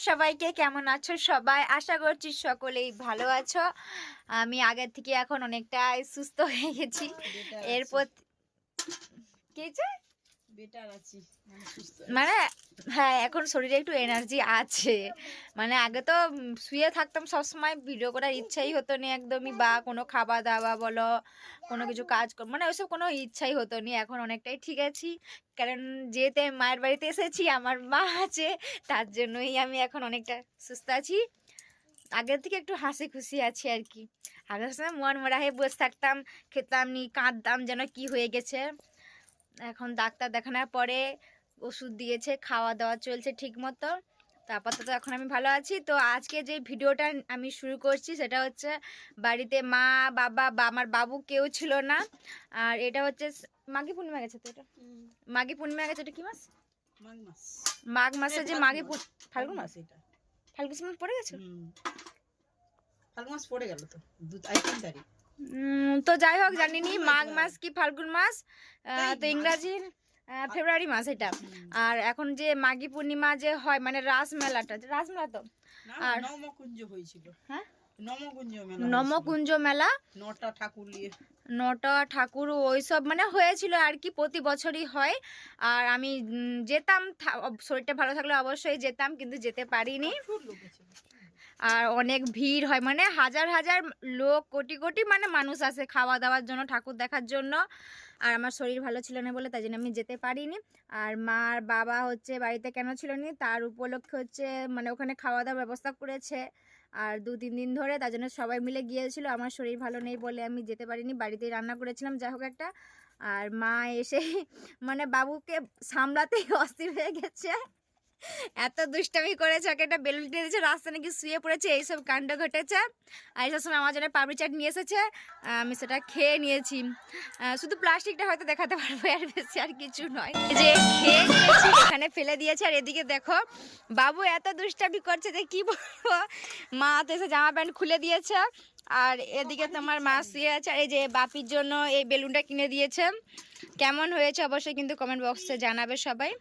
সবাইকে, কেমন আছো সবাই? আশা করছি সকলেই ভালো আছো। আমি আগের থেকে এখন অনেকটা সুস্থ হয়ে গেছি। এরপর কি বেটার আছি মানে হ্যাঁ, এখন শরীরে একটু এনার্জি আছে। মানে আগে তো শুয়ে থাকতাম সবসময়, ভিডিও করার ইচ্ছাই হতো না একদমই, বা কোনো খাওয়া দাওয়া বলো, কোনো কিছু কাজ মানে ওইসব কোনো ইচ্ছাই হতো না। এখন অনেকটাই ঠিক আছি, কারণ যেহেতু আমি মায়ের বাড়িতে এসেছি, আমার মা আছে, তার জন্যই আমি এখন অনেকটা সুস্থ আছি। আগের থেকে একটু হাসি খুশি আছি আর কি। আগের সময় মন মরা হয়ে বসে থাকতাম, খেতাম নি, কাঁদতাম যেন কি হয়ে গেছে। এখন ডাক্তার দেখানোর পরে ওষুধ দিয়েছে, খাওয়া দাওয়া চলছে ঠিক মতো। তো আপাতত এখন আমি ভালো আছি। তো আজকে যে ভিডিওটা আমি শুরু করছি সেটা হচ্ছে, বাড়িতে মা বাবা বা আমার বাবু কেউ ছিল না। আর এটা হচ্ছে মাঘী পূর্ণিমা গেছে। তো এটা মাঘী পূর্ণিমা গেছে। এটা কি মাস? মাঘ মাসে যে মাঘী ফাল্গুন মাস, ফাল্গুন মাস পড়ে গেছে। ফাল্গুন মাস পড়ে গেল তো 2-3 তারিখ। তো যাই হোক, জানিনি মাঘ মাস কি ফাল্গুন মাস। তো ইংরাজির ফেব্রুয়ারি মাস এটা। আর এখন যে মাঘী পূর্ণিমা যে হয়, মানে রাসমেলা তো আর নমকুঞ্জ হয়েছিল। হ্যাঁ, নমকুঞ্জ মেলা, 9টা ঠাকুর ওইসব মানে হয়েছিল আর কি, প্রতি বছরই হয়। আর আমি যেতাম, শরীরটা ভালো থাকলে অবশ্যই যেতাম, কিন্তু যেতে পারিনি। আর অনেক ভিড় হয়, মানে হাজার হাজার লোক, কোটি কোটি মানে মানুষ আসে খাওয়া দাওয়ার জন্য, ঠাকুর দেখার জন্য। আর আমার শরীর ভালো ছিল না বলে তাই জন্য আমি যেতে পারিনি। আর মার বাবা হচ্ছে বাড়িতে কেন ছিল না, তার উপলক্ষে হচ্ছে মানে ওখানে খাওয়া দাওয়ার ব্যবস্থা করেছে। আর 2-3 দিন ধরে তার জন্য সবাই মিলে গিয়েছিল। আমার শরীর ভালো নেই বলে আমি যেতে পারিনি, বাড়িতেই রান্না করেছিলাম যাই হোক একটা। আর মা এসে মানে বাবুকে সামলাতেই অস্থির হয়ে গেছে, এত দুষ্টামি করেছে, ওকে একটা বেলুন দিয়েছে, রাস্তা নাকি শুয়ে পড়েছে, এইসব কাণ্ড ঘটেছে। আর এইসব সময় আমার জন্য পাপড়ি চাট নিয়ে এসেছে, আমি সেটা খেয়ে নিয়েছি। শুধু প্লাস্টিকটা হয়তো দেখাতে পারবো, আর বেশি আর কিছু নয়। যে খেয়ে নিয়েছি, এখানে ফেলে দিয়েছে। আর এদিকে দেখো বাবু এত দুষ্টামি করছে যে কি বলবো। মা তো এসে জামা প্যান্ট খুলে দিয়েছে। আর এদিকে তোমার মা শুয়ে আছে। আর এই যে বাপির জন্য এই বেলুনটা কিনে দিয়েছে। কেমন হয়েছে অবশ্যই কিন্তু কমেন্ট বক্সে জানাবে সবাই।